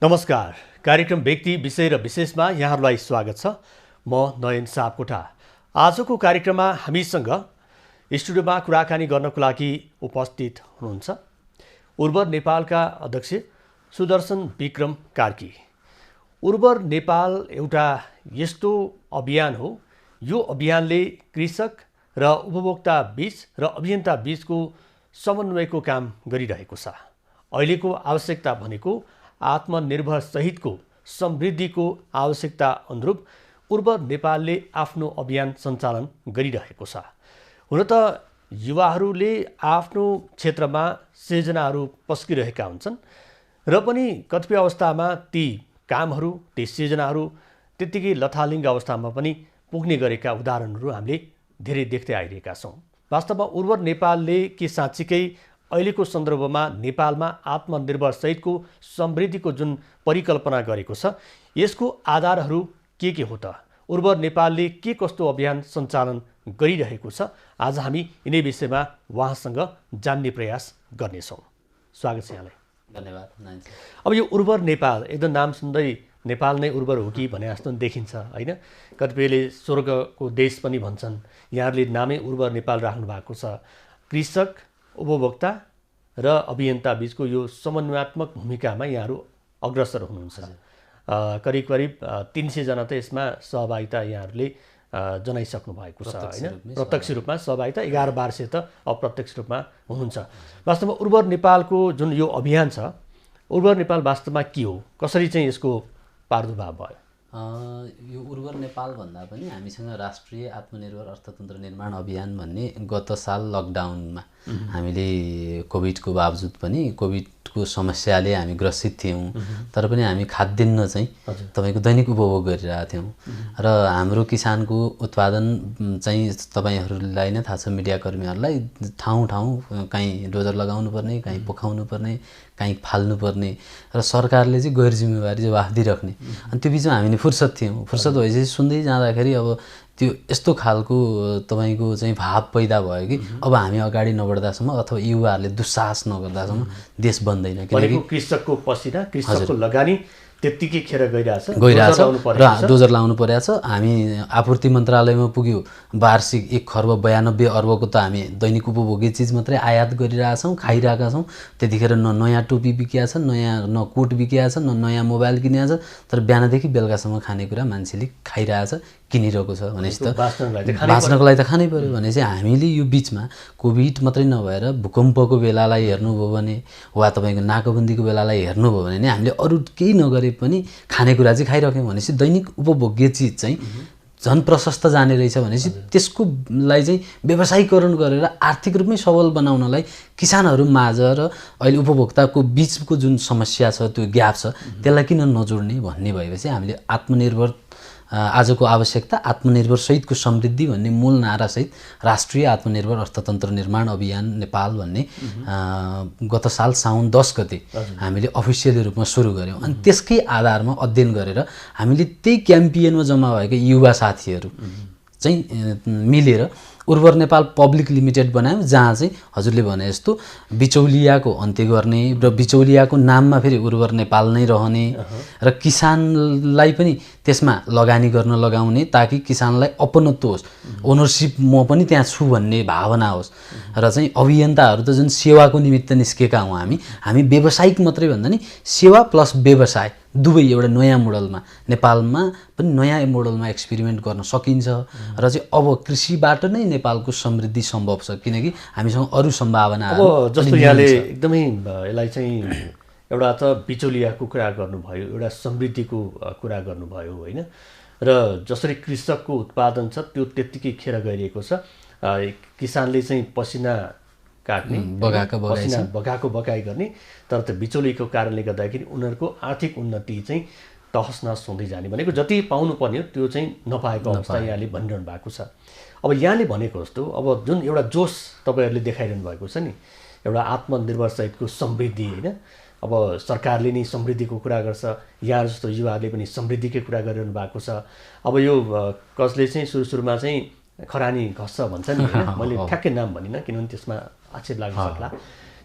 नमस्कार। कार्यक्रम व्यक्ति विषय र विशेषमा यहाँहरूलाई स्वागत छ। म नयन सापकोटा। आजको कार्यक्रममा हामीसँग स्टुडियोमा कुराकानी गर्नको लागि उपस्थित हुनुहुन्छ उर्वर नेपालका अध्यक्ष सुदर्शन विक्रम कार्की। उर्वर नेपाल एउटा यस्तो अभियान हो, यो अभियानले कृषक र उपभोक्ता बीच र अभियन्ता बीचको समन्वयको काम गरिरहेको छ। अहिलेको आवश्यकता भनेको आत्मनिर्भर सहितको समृद्धिको आवश्यकता अनुरूप उर्वर नेपालले आफ्नो अभियान सञ्चालन गरिरहेको छ। हुन त युवाहरूले आफ्नो क्षेत्रमा सिर्जनाहरू पस्किरहेका हुन्छन् र पनि कतिपय अवस्थामा ती कामहरू, ती सिर्जनाहरू त्यत्तिकै लथालिङ्ग अवस्थामा पनि पुग्ने गरेका उदाहरणहरू हामीले धेरै देख्दै आइरहेका छौँ। वास्तवमा उर्वर नेपालले के साँच्चीकै अहिलेको सन्दर्भमा नेपालमा आत्मनिर्भर सहितको समृद्धिको जुन परिकल्पना गरेको छ, यसको आधारहरू के हो त? उर्वर नेपालले के कस्तो अभियान सञ्चालन गरिरहेको छ? आज हामी यिनै विषयमा उहाँसँग जान्ने प्रयास गर्नेछौँ। स्वागत छ यहाँलाई। धन्यवाद। अब यो उर्वर नेपाल एकदम नाम सुन्दै नेपाल नै उर्वर हो कि भने जस्तो देखिन्छ, होइन? कतिपयले स्वर्गको देश पनि भन्छन्। यहाँहरूले नामै उर्वर नेपाल राख्नु भएको छ। कृषक, उपभोक्ता र अभियन्ता बीचको यो समन्वयात्मक भूमिकामा यहाँहरू अग्रसर हुनुहुन्छ। करिब 300 जना त यसमा सहभागिता यहाँहरूले जनाइसक्नु भएको छ, होइन? प्रत्यक्ष रूपमा सहभागिता 11-1200 त अप्रत्यक्ष रूपमा हुनुहुन्छ। वास्तवमा उर्वर नेपालको जुन यो अभियान छ, उर्वर नेपाल वास्तवमा के हो, कसरी चाहिँ यसको प्रादुर्भाव भयो? यो उर्वर नेपाल भन्दा पनि हामीसँग राष्ट्रिय आत्मनिर्भर अर्थतन्त्र निर्माण अभियान भन्ने गत साल लकडाउनमा हामीले कोभिडको बावजुद पनि कोभिडको समस्याले हामी ग्रसित थियौँ, तर पनि हामी खाद्यान्न चाहिँ तपाईँको दैनिक उपभोग गरिरहेका थियौँ र हाम्रो किसानको उत्पादन चाहिँ तपाईँहरूलाई नै थाहा छ, मिडियाकर्मीहरूलाई, ठाउँ ठाउँ कहीँ डोजर लगाउनु पर्ने, कहीँ पोखाउनु पर्ने, कहीँ फाल्नुपर्ने र सरकारले चाहिँ गैर जिम्मेवारी जवाफ दिइराख्ने। अनि त्यो बिचमा हामीले फुर्सद थियौँ। फुर्सद भएपछि सुन्दै जाँदाखेरि अब त्यो यस्तो खालको तपाईँको चाहिँ भाव पैदा भयो कि अब हामी अगाडि नबढ्दासम्म अथवा युवाहरूले दुस्साहस नगर्दासम्म देश बन्दैन। किनकि कृषकको पसिना, कृषकको लगानी त्यत्तिकै खेर गइरहेछ र डोजर लाउनु परेको छ। हामी आपूर्ति मन्त्रालयमा पुग्यो, वार्षिक 1,92 अर्बको त हामी दैनिक उपभोग्य चिज मात्रै आयात गरिरहेछौँ, खाइरहेका छौँ। त्यतिखेर न नयाँ टोपी बिकिया छ, न कोट बिकिया छ, न नयाँ मोबाइल किनिया छ, तर बिहानदेखि बेलुकासम्म खानेकुरा मान्छेले खाइरहेछ, किनिरहेको छ। भनेपछि त बाँच्नको लागि त खानै पर्यो। भनेपछि हामीले यो बिचमा कोभिड मात्रै नभएर भूकम्पको बेलालाई हेर्नुभयो भने वा तपाईँको नाकाबन्दीको बेलालाई हेर्नुभयो भने नि हामीले अरू केही नगरे पनि खानेकुरा चाहिँ खाइरहेथ्यौँ। भनेपछि दैनिक उपभोग्य चिज चाहिँ झन् प्रशस्त जाने रहेछ। भनेपछि त्यसको लागि चाहिँ व्यवसायीकरण गरेर आर्थिक रूपमै सबल बनाउनलाई किसानहरू माझ र अहिले उपभोक्ताको बिचको जुन समस्या छ, त्यो ग्याप छ, त्यसलाई किन नजोड्ने भन्ने भएपछि हामीले आत्मनिर्भर आजको आवश्यकता आत्मनिर्भर सहितको समृद्धि भन्ने मूल नारासहित राष्ट्रिय आत्मनिर्भर अर्थतन्त्र निर्माण अभियान नेपाल भन्ने गत साल साउन 10 गते हामीले अफिसियली रूपमा सुरु गऱ्यौँ। अनि त्यसकै आधारमा अध्ययन गरेर हामीले त्यही क्याम्पियनमा जम्मा भएका युवा साथीहरू चाहिँ मिलेर उर्वर नेपाल पब्लिक लिमिटेड बनायौँ, जहाँ चाहिँ हजुरले भने जस्तो बिचौलियाको अन्त्य गर्ने र बिचौलियाको नाममा फेरि उर्वर नेपाल नै रहने र किसानलाई पनि त्यसमा लगानी गर्न लगाउने, ताकि किसानलाई अपनत्व होस्, ओनरसिप म पनि त्यहाँ छु भन्ने भावना होस्। र चाहिँ अभियन्ताहरू त जुन सेवाको निमित्त निस्केका हौँ, हामी व्यावसायिक मात्रै भन्दा नि सेवा प्लस व्यवसाय दुवै एउटा नयाँ मोडलमा, नेपालमा पनि नयाँ मोडलमा एक्सपेरिमेन्ट गर्न सकिन्छ। र चाहिँ अब कृषिबाट नै नेपालको समृद्धि सम्भव छ, किनकि हामीसँग अरू सम्भावनाहरू अब जस्तो यहाँले एकदमै यसलाई चाहिँ एउटा त बिचौलियाको कुरा गर्नुभयो, एउटा समृद्धिको कुरा गर्नुभयो, होइन? र जसरी कृषकको उत्पादन छ त्यो त्यत्तिकै खेर गइरहेको छ। किसानले चाहिँ पसिना काट्ने, बगाएको बगाई गर्ने, तर त्यो बिचौलीको कारणले गर्दाखेरि उनीहरूको आर्थिक उन्नति चाहिँ तहस नहस हुँदै जाने, भनेको जति पाउनुपर्ने हो त्यो चाहिँ नपाएको अवस्था यहाँले भनिरहनु भएको छ। अब यहाँले भनेको जस्तो अब जुन एउटा जोस तपाईँहरूले देखाइरहनु भएको छ नि, एउटा आत्मनिर्भर सहितको समृद्धि, होइन? अब सरकारले नै समृद्धिको कुरा गर्छ, यहाँ जस्तो युवाहरूले पनि समृद्धिकै कुरा गरिरहनु भएको छ। अब यो कसले चाहिँ सुरुमा चाहिँ खरानी घस्छ भन्छ नि, मैले ठ्याक्कै नाम भनिनँ किनभने त्यसमा आक्षेप लाग्न सक्ला।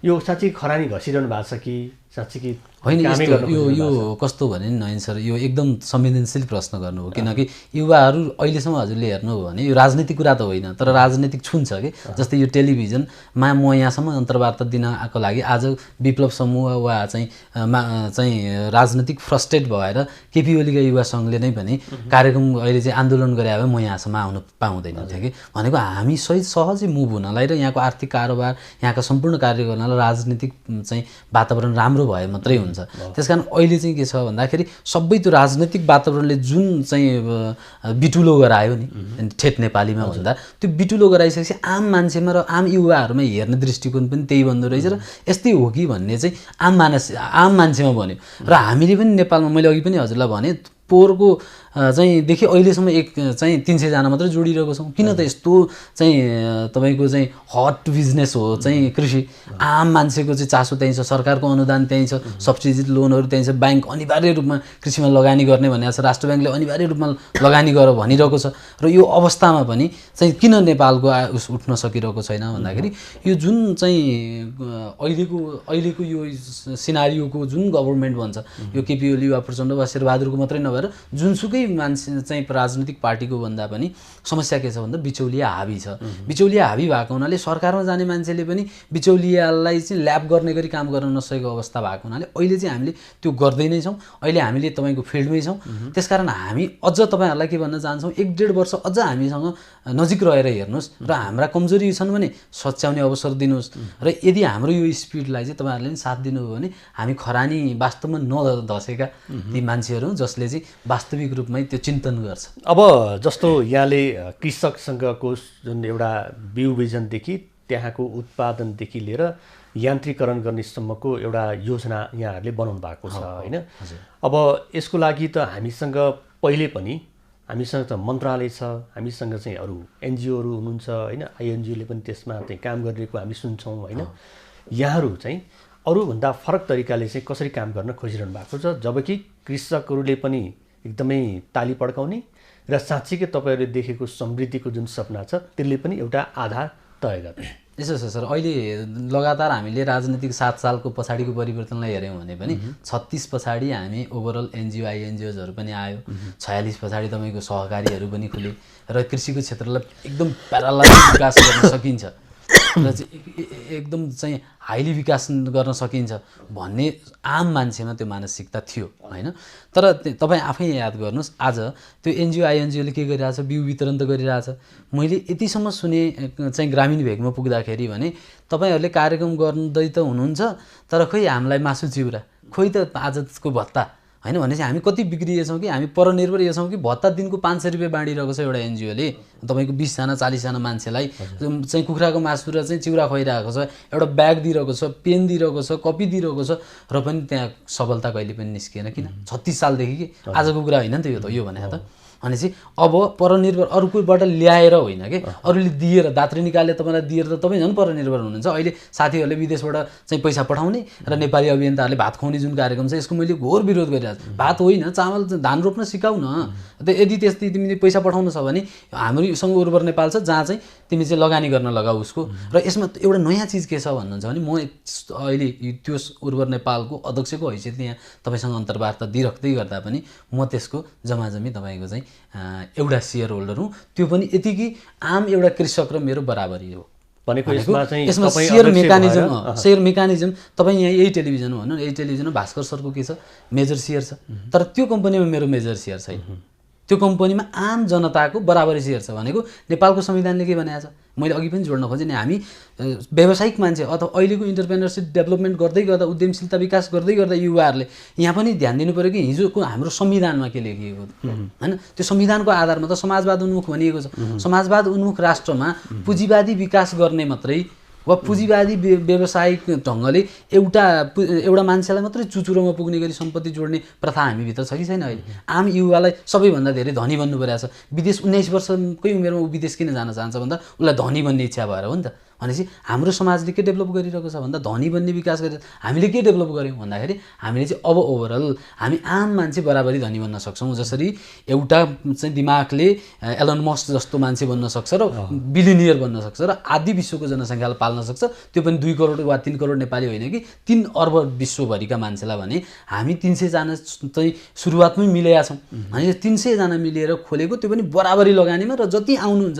यो साँच्चै खरानी घसिरहनु भएको छ कि साँच्चै होइन यस्तो यो कस्तो भने नि नयन सर यो एकदम संवेदनशील प्रश्न गर्नु हो किनकि युवाहरू अहिलेसम्म हजुरले हेर्नु हो भने यो राजनीतिक कुरा त होइन तर राजनीतिक छुन्छ कि जस्तै यो टेलिभिजनमा म यहाँसम्म अन्तर्वार्ता दिनको लागि आज विप्लव समूह वा चाहिँ राजनीतिक फ्रस्ट्रेट भएर केपी ओलीका युवा सङ्घले नै पनि कार्यक्रम अहिले चाहिँ आन्दोलन गरे भए म यहाँसम्म आउनु पाउँदैन थिएँ कि भनेको हामी सहजै मुभ हुनलाई र यहाँको आर्थिक कारोबार यहाँका सम्पूर्ण कार्य गर्नलाई राजनीतिक चाहिँ वातावरण राम्रो भए मात्रै हुन्छ। त्यसकारण अहिले चाहिँ के छ भन्दाखेरि सबै त्यो राजनैतिक वातावरणले जुन चाहिँ बिटुलो गरायो नि ठेट नेपालीमा भन्दा त्यो बिटुलो गराइसकेपछि आम मान्छेमा र आम युवाहरूमा हेर्ने दृष्टिकोण पनि त्यही बन्दो रहेछ र यस्तै हो कि भन्ने चाहिँ आम मान्छेमा बन्यो र हामीले पनि नेपालमा मैले अघि पनि हजुरलाई भने पोहोरको चाहिँ देखि अहिलेसम्म चाहिँ 300 जना मात्रै जोडिरहेको छौँ। किन त यस्तो चाहिँ तपाईँको चाहिँ हट बिजनेस हो चाहिँ कृषि आम मान्छेको चाहिँ चासो त्यहीँ छ सरकारको अनुदान त्यहीँ छ सब्सिडी लोनहरू त्यहीँ छ ब्याङ्क अनिवार्य रूपमा कृषिमा लगानी गर्ने भनेको छ राष्ट्र ब्याङ्कले अनिवार्य रूपमा लगानी गर भनिरहेको छ र यो अवस्थामा पनि चाहिँ किन नेपालको उठ्न सकिरहेको छैन भन्दाखेरि यो जुन चाहिँ अहिलेको यो सिनारियोको जुन गभर्मेन्ट भन्छ यो केपी ओली वा प्रचण्ड वा शेरबहादुरको मात्रै नभएर जुनसुकै मान्छे चाहिँ राजनीतिक पार्टीको भन्दा पनि समस्या के छ भन्दा बिचौलिया हावी छ। बिचौलिया हावी भएको हुनाले सरकारमा जाने मान्छेले पनि बिचौलियालाई चाहिँ ल्याब गर्ने गरी काम गर्न नसकेको अवस्था भएको हुनाले अहिले चाहिँ हामीले त्यो गर्दै नै छौँ। अहिले हामीले तपाईँको फिल्डमै छौँ। त्यसकारण हामी अझ तपाईँहरूलाई के भन्न चाहन्छौँ 1-1.5 वर्ष अझ हामीसँग नजिक रहेर हेर्नुहोस् र हाम्रा कमजोरी छन् भने सच्याउने अवसर दिनुहोस् र यदि हाम्रो यो स्पिडलाई चाहिँ तपाईँहरूले पनि साथ दिनुभयो भने हामी खरानी वास्तवमा नधसेका ती मान्छेहरू जसले चाहिँ वास्तविक रूपमै त्यो चिन्तन गर्छ। अब जस्तो यहाँले कृषकसँगको जुन एउटा बिउ बिजनदेखि त्यहाँको उत्पादनदेखि लिएर यान्त्रिकरण गर्नेसम्मको एउटा योजना यहाँहरूले बनाउनु भएको छ होइन। अब यसको लागि त हामीसँग पहिले पनि हामीसँग त मन्त्रालय छ हामीसँग चाहिँ अरू एनजिओहरू हुनुहुन्छ होइन आइएनजिओले पनि त्यसमा चाहिँ काम गरिरहेको हामी सुन्छौँ होइन। यहाँहरू चाहिँ अरूभन्दा फरक तरिकाले चाहिँ कसरी काम गर्न खोजिरहनु भएको छ जबकि कृषकहरूले पनि एकदमै ताली पड्काउने र साँच्चीकै तपाईँहरूले देखेको समृद्धिको जुन सपना छ त्यसले पनि एउटा आधार तय गर्ने। यसो छ सर अहिले लगातार हामीले राजनीतिक 7 सालको पछाडिको परिवर्तनलाई हेऱ्यौँ भने पनि 36 पछाडि हामी ओभरअल एनजिओ आइएनजिओजहरू पनि आयो 46 पछाडि तपाईँको सहकारीहरू पनि खुले र कृषिको क्षेत्रलाई एकदम प्यारालाइज विकास गर्न सकिन्छ र एकदम चाहिँ हाइली विकास गर्न सकिन्छ भन्ने आम मान्छेमा त्यो मानसिकता थियो होइन। तर तपाईँ आफै याद गर्नुहोस् आज त्यो एनजिओ आइएनजिओले के गरिरहेछ बिउ वितरण त गरिरहेछ। मैले यतिसम्म सुने चाहिँ ग्रामीण भेगमा पुग्दाखेरि भने तपाईँहरूले कार्यक्रम गर्दै त हुनुहुन्छ तर खोइ हामीलाई मासु चिउरा खोइ त आजको भत्ता होइन भनेपछि हामी कति बिग्रिएछौँ कि हामी परनिर्भर यो छौँ कि भत्ता दिनको 500 रुपियाँ बाँडिरहेको छ एउटा एनजिओले तपाईँको 20 जना 40 जना मान्छेलाई चाहिँ कुखुराको मासु र चाहिँ चिउरा खुवाइरहेको छ एउटा ब्याग दिइरहेको छ पेन दिइरहेको छ कपी दिइरहेको छ र पनि त्यहाँ सफलता कहिले पनि निस्किएन। किन 36 सालदेखि कि आजको कुरा होइन नि त यो भने त भनेपछि अब परनिर्भर अरूकोबाट ल्याएर होइन कि अरूले दिएर दात्री निकालेर तपाईँलाई दिएर त तपाईँ झन् परनिर्भर हुनुहुन्छ। अहिले साथीहरूले विदेशबाट चाहिँ पैसा पठाउने र नेपाली अभियन्ताहरूले भात खुवाउने जुन कार्यक्रम छ यसको मैले घोर विरोध गरिरहेको छु। भात होइन चामल धान रोप्न सिकाउ न यदि त्यस्तै तिमीले पैसा पठाउनु छ भने हामीसँग उर्वर नेपाल छ जहाँ चाहिँ तिमी चाहिँ लगानी गर्न लगाऊ उसको। र यसमा एउटा नयाँ चिज के छ भन्नुहुन्छ भने म अहिले त्यो उर्वर नेपालको अध्यक्षको हैसियतले यहाँ तपाईँसँग अन्तर्वार्ता दिइराख्दै गर्दा पनि म त्यसको जमाजमी तपाईँको चाहिँ एउटा सेयर होल्डर हुँ त्यो पनि यतिकै आम एउटा कृषक र मेरो बराबरी हो भनेको यसमा सेयर मेकानिजम तपाईँ यहाँ यही टेलिभिजन भन्नु यही टेलिभिजनमा भास्कर सरको के छ मेजर सेयर छ तर त्यो कम्पनीमा मेरो मेजर सेयर छैन। त्यो कम्पनीमा आम जनताको बराबरी सेयर छ भनेको नेपालको संविधानले के भनेको छ मैले अघि पनि जोड्न खोजेँ नि हामी व्यावसायिक मान्छे अथवा अहिलेको इन्टरप्रेनरसिप डेभलपमेन्ट गर्दै गर्दा उद्यमशीलता विकास गर्दै गर्दा युवाहरूले यहाँ पनि ध्यान दिनु पऱ्यो कि हिजोको हाम्रो संविधानमा के लेखिएको होइन त्यो संविधानको आधारमा त समाजवाद उन्मुख भनिएको छ। समाजवाद उन्मुख राष्ट्रमा पुँजीवादी विकास गर्ने मात्रै वा पुँजीवादी व्यावसायिक ढङ्गले एउटा मान्छेलाई मात्रै चुचुरोमा पुग्ने गरी सम्पत्ति जोड्ने प्रथा हामीभित्र छ कि छैन। अहिले आम युवालाई सबैभन्दा धेरै धनी बन्नु परिरहेको छ। विदेश 19 वर्षकै उमेरमा ऊ विदेश किन जान चाहन्छ भन्दा उसलाई धनी बन्ने इच्छा भएर हो नि त। भनेपछि हाम्रो समाजले के डेभलप गरिरहेको छ भन्दा धनी बन्ने विकास गरेर हामीले के डेभलप गर्यौँ भन्दाखेरि हामीले चाहिँ अब ओभरअल हामी आम मान्छे बराबरी धनी बन्न सक्छौँ। जसरी एउटा चाहिँ दिमागले एलन मस्क जस्तो मान्छे बन्न सक्छ र बिलिनियर बन्न सक्छ र आधी विश्वको जनसङ्ख्यालाई पाल्न सक्छ, त्यो पनि 2 करोड वा 3 करोड नेपाली होइन कि 3 अर्ब विश्वभरिका मान्छेलाई भने हामी 300 जना चाहिँ सुरुवातमै मिलेका छौँ। अनि 300 जना मिलेर खोलेको त्यो पनि बराबरी लगानीमा र जति आउनुहुन्छ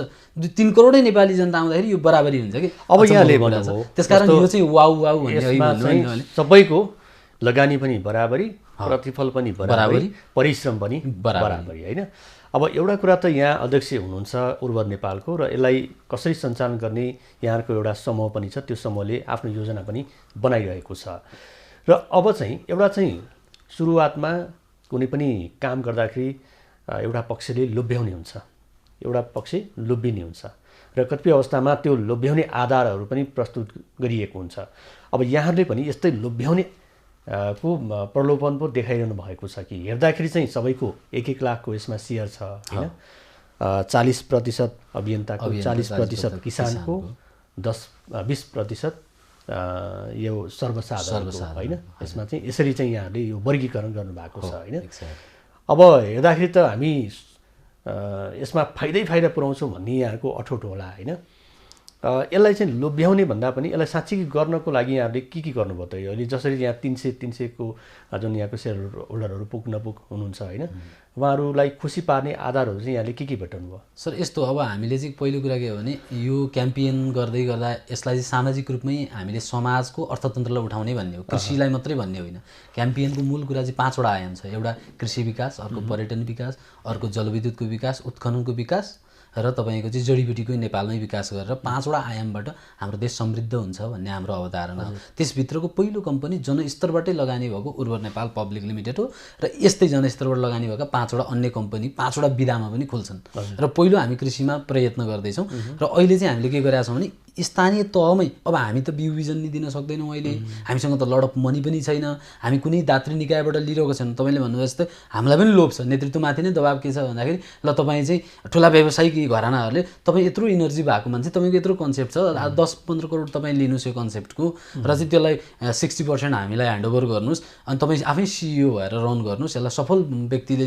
3 करोडै नेपाली जनता आउँदाखेरि यो बराबरी हुन्छ कि अब यहाँले भन्नुभयो। त्यसकारण यो चाहिँ वाउ वाउ भन्ने सबैको लगानी पनि बराबरी, प्रतिफल पनि बराबरी, परिश्रम पनि बराबरी हैन। अब एउटा कुरा त यहाँ अध्यक्ष हुनुहुन्छ उर्वर नेपालको र यसलाई कसरी सञ्चालन गर्ने यहाँको एउटा समूह पनि छ, त्यो समूहले आफ्नो योजना पनि बनाइरहेको छ। र अब चाहिँ एउटा चाहिँ सुरुवातमा कुनै पनि काम गर्दाखेरि एउटा पक्षले लोभ्याउने हुन्छ, एउटा पक्ष लोभिने हुन्छ र कतिपय अवस्थामा त्यो लोभ्याउने आधारहरू पनि प्रस्तुत गरिएको हुन्छ। अब यहाँहरूले पनि यस्तै लोभ्याउने को प्रलोभन पो देखाइरहनु भएको छ कि हेर्दाखेरि चाहिँ सबैको 1-1 लाखको यसमा सेयर छ हैन, 40% अभियन्ताको, 40% किसानको, 20% यो सर्वसाधारणको हैन। यसमा चाहिँ यसरी चाहिँ यहाँले यो वर्गीकरण गर्नुभएको छ हैन। अब हेर्दाखेरि त हामी यसमा फाइदा पुर्याउँछौँ भन्ने यहाँको अठोट होला हैन। यसलाई चाहिँ लोभ्याउने भन्दा पनि यसलाई साँच्चै गर्नको लागि यहाँहरूले के गर्नुभयो त? अहिले जसरी यहाँ 300 को जुन यहाँको सेयर होल्डरहरू पुग नपुग हुनुहुन्छ हैन, उहाँहरूलाई खुसी पार्ने आधारहरू चाहिँ यहाँले के भेटाउनु भयो? सर यस्तो, अब हामीले चाहिँ पहिलो कुरा के हो भने यो क्याम्पेन गर्दै गर्दा यसलाई चाहिँ सामाजिक रूपमै हामीले समाजको अर्थतन्त्रलाई उठाउने भन्ने हो, कृषिलाई मात्रै भन्ने होइन। क्याम्पेनको मूल कुरा चाहिँ 5 वटा आयाम छ। एउटा कृषि विकास, अर्को पर्यटन विकास, अर्को जलविद्युतको विकास, उत्खननको विकास र तपाईँको चाहिँ जडीबुटीको नेपालमै विकास गरेर 5 वटा आयामबाट हाम्रो देश समृद्ध हुन्छ भन्ने हाम्रो अवधारणा हो। त्यसभित्रको पहिलो कम्पनी जनस्तरबाटै लगानी भएको उर्वर नेपाल पब्लिक लिमिटेड हो र यस्तै जनस्तरबाट लगानी भएका 5 वटा अन्य कम्पनी 5 वटा विधामा पनि खुल्छन्। र पहिलो हामी कृषिमा प्रयत्न गर्दैछौँ र अहिले चाहिँ हामीले के गरेका छौँ भने स्थानीय तहमै, अब हामी त बिउ बिजन नि दिन सक्दैनौँ, अहिले हामीसँग त लड अफ मनी पनि छैन, हामी कुनै दात्री निकायबाट लिइरहेको छैनौँ। तपाईँले भन्नुभयो जस्तै हामीलाई पनि लोभ छ, नेतृत्वमाथि नै दबाब के छ भन्दाखेरि ल तपाईँ चाहिँ ठुला व्यावसायिक घरानाहरूले तपाईँ यत्रो इनर्जी भएको मान्छे, तपाईँको यत्रो कन्सेप्ट छ, 10-15 करोड तपाईँ लिनुहोस् यो कन्सेप्टको र चाहिँ त्यसलाई 60% हामीलाई ह्यान्डओभर गर्नुहोस् अनि तपाईँ आफै सिइओ भएर रन गर्नुहोस्, यसलाई सफल व्यक्तिले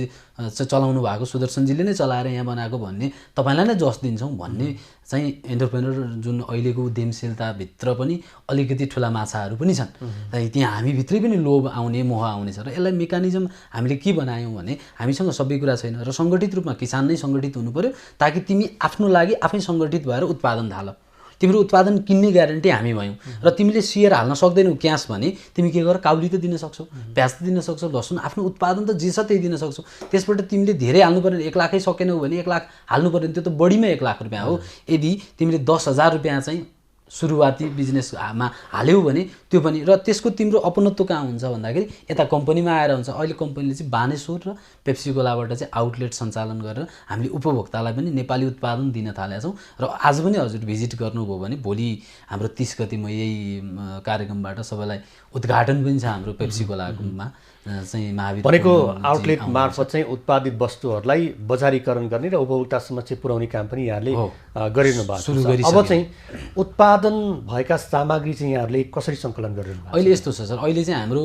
चलाउनु भएको सुदर्शनजीले नै चलाएर यहाँ बनाएको भन्ने तपाईँलाई नै जस दिन्छौँ भन्ने चाहिँ एन्टरप्रेनर जुन अहिलेको उद्यमशीलताभित्र पनि अलिकति ठुला माछाहरू पनि छन्। त्यहाँ हामीभित्रै पनि लोभ आउने, मोह आउने छ र यसलाई मेकानिजम हामीले के बनायौँ भने हामीसँग सबै कुरा छैन र सङ्गठित रूपमा किसान नै सङ्गठित हुनु पर्यो ताकि तिमी आफ्नो लागि आफै सङ्गठित भएर उत्पादन थाल। तिम्रो उत्पादन किन्ने ग्यारेन्टी हामी भयौँ र तिमीले सेयर हाल्न सक्दैनौ क्यास भने तिमी के गर, काउली त दिन सक्छौ, प्याज त दिन सक्छौ, लसुन, आफ्नो उत्पादन त जे छ त्यही दिन सक्छौ। त्यसबाट तिमीले धेरै हाल्नु पर्यो, 1 लाखै सकेनौ भने 1 लाख हाल्नु पर्यो, त्यो त बढीमा 1 लाख रुपियाँ हो। यदि तिमीले 10,000 रुपियाँ चाहिँ सुरुवाती बिजनेसमा हाल्यौ भने त्यो पनि, र त्यसको तिम्रो अपनत्व कहाँ हुन्छ भन्दाखेरि यता कम्पनीमा आएर हुन्छ। अहिले कम्पनीले चाहिँ बानेश्वर र पेप्सी कोलाबाट चाहिँ आउटलेट सञ्चालन गरेर हामीले उपभोक्तालाई पनि नेपाली उत्पादन दिन थालेका छौँ। र आज पनि हजुर भिजिट गर्नुभयो भने भोलि हाम्रो 30 गते म यही कार्यक्रमबाट सबैलाई उद्घाटन पनि छ हाम्रो पेप्सी कोलामा चाहिँ महाविद्यालय भनेको आउटलेट मार्फत चाहिँ उत्पादित वस्तुहरूलाई बजारीकरण गर्ने र उपभोक्ता समक्ष पुर्याउने काम पनि यहाँले गरिरहनु भएको छ। अब चाहिँ उत्पादन भएका सामग्री चाहिँ यहाँहरूले कसरी सङ्कलन गरिरहनु भएको छ? अहिले यस्तो छ सर, अहिले चाहिँ हाम्रो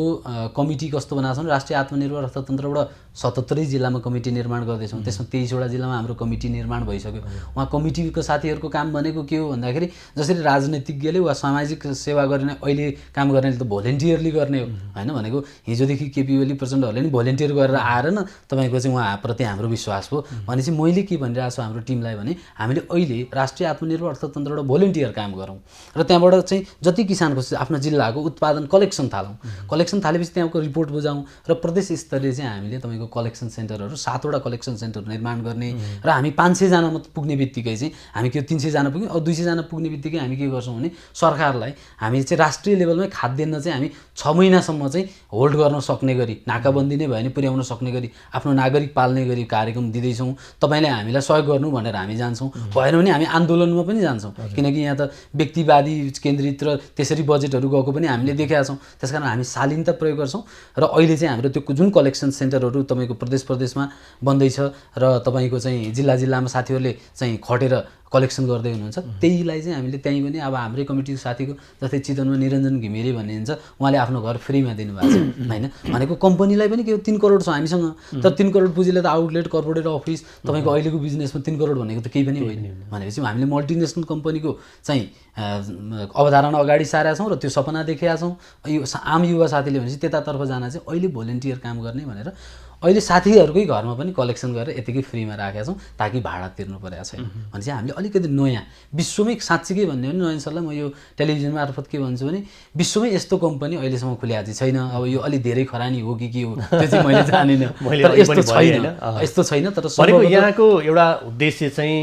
कमिटी कस्तो बनाएको छ भने राष्ट्रिय आत्मनिर्भर अर्थतन्त्रबाट 77 जिल्लामा कमिटी निर्माण गर्दैछौँ। त्यसमा 23 वटा जिल्लामा हाम्रो कमिटी निर्माण भइसक्यो। उहाँ कमिटीको साथीहरूको काम भनेको के हो भन्दाखेरि जसरी राजनीतिज्ञले वा सामाजिक सेवा गर्ने अहिले काम गर्नेले त भोलिन्टियरली गर्ने हो होइन, भनेको हिजोदेखि केपी ओली प्रचण्डहरूले नि भोलिन्टियर गरेर आएर न तपाईँको चाहिँ उहाँप्रति हाम्रो विश्वास भयो भनेपछि मैले के भनिरहेको छु हाम्रो टिमलाई भने हामीले अहिले राष्ट्रिय आत्मनिर्भर अर्थतन्त्रबाट भोलिन्टियर काम गरौँ र त्यहाँबाट चाहिँ जति किसानको आफ्नो जिल्लाको उत्पादन कलेक्सन थालौँ। कलेक्सन थालेपछि त्यहाँको रिपोर्ट बुझाउँ र प्रदेश स्तरीय चाहिँ हामीले तपाईँको कलेक्सन सेन्टरहरू 7 वटा कलेक्सन सेन्टर निर्माण गर्ने र हामी 500 जना मात्र पुग्ने बित्तिकै चाहिँ हामी के 300 जना पुग्यौँ, अब 200 जना पुग्ने बित्तिकै हामी के गर्छौँ भने सरकारलाई हामी चाहिँ राष्ट्रिय लेभलमै खाद्यान्न चाहिँ हामी 6 महिनासम्म चाहिँ होल्ड गर्न सक्ने गरी, नाकाबन्दी नै भयो भने पुर्याउन सक्ने गरी, आफ्नो नागरिक पाल्ने गरी कार्यक्रम दिँदैछौँ। तपाईँले हामीलाई सहयोग गर्नु भनेर हामी जान्छौँ, भएन भने हामी आन्दोलनमा पनि जान्छौँ, किनकि यहाँ त व्यक्तिवादी केन्द्रित र त्यसरी बजेटहरू गएको पनि हामीले देखेका छौँ। त्यसकारण हामी शालीनता प्रयोग गर्छौँ र अहिले चाहिँ हाम्रो त्यो जुन कलेक्सन सेन्टरहरू तपाईँको प्रदेशमा बन्दैछ र तपाईँको चाहिँ जिल्ला जिल्लामा साथीहरूले चाहिँ खटेर कलेक्सन गर्दै हुनुहुन्छ। त्यहीलाई चाहिँ हामीले त्यहीँ पनि अब हाम्रै कमिटीको साथीको जस्तै चितवनमा निरञ्जन घिमिरे भन्ने हुन्छ, उहाँले आफ्नो घर फ्रीमा दिनुभएको छ होइन। भनेको कम्पनीलाई पनि के हो 3 करोड छ हामीसँग, तर 3 करोड पुँजीले त आउटलेट कर्पोरेट अफिस तपाईँको अहिलेको बिजनेसमा 3 करोड भनेको त केही पनि होइन। भनेपछि हामीले मल्टिनेसनल कम्पनीको चाहिँ अवधारणा अगाडि सारेका छौँ र त्यो सपना देखेका छौँ। यो आम युवा साथीले भनेपछि त्यतातर्फ जान चाहिँ अहिले भोलिन्टियर काम गर्ने भनेर अहिले साथीहरूकै घरमा पनि कलेक्सन गरेर यतिकै फ्रीमा राखेका छौँ, ताकि भाडा तिर्नु परेको छैन। भने चाहिँ हामीले अलिकति नयाँ विश्वमै साँच्चीकै भन्ने हो भने नयन सरलाई म यो टेलिभिजन मार्फत के भन्छु भने विश्वमै यस्तो कम्पनी अहिलेसम्म खुल्या चाहिँ छैन। अब यो अलि धेरै खरानी हो कि के हो त्यो चाहिँ मैले जानिनँ, तर यस्तो छैन, यस्तो छैन। तर भनेको यहाँको एउटा उद्देश्य चाहिँ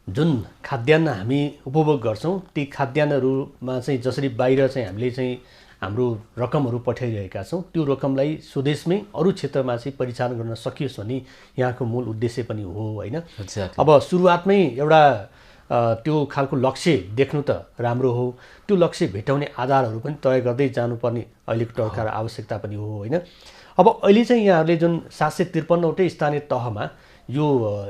जुन खाद्यान्न हामी उपभोग गर्छौँ ती खाद्यान्नहरूमा चाहिँ जसरी बाहिर चाहिँ हामीले चाहिँ हाम्रो रकमहरू पठाइरहेका छौँ त्यो रकमलाई स्वदेशमै अरू क्षेत्रमा चाहिँ परिचालन गर्न सकियोस् भन्ने यहाँको मूल उद्देश्य पनि हो होइन। अब सुरुवातमै एउटा त्यो खालको लक्ष्य देख्नु त राम्रो हो, त्यो लक्ष्य भेटाउने आधारहरू पनि तय गर्दै जानुपर्ने अहिलेको टर्कार आवश्यकता पनि हो होइन। अब अहिले चाहिँ यहाँहरूले जुन 753वटै स्थानीय तहमा यो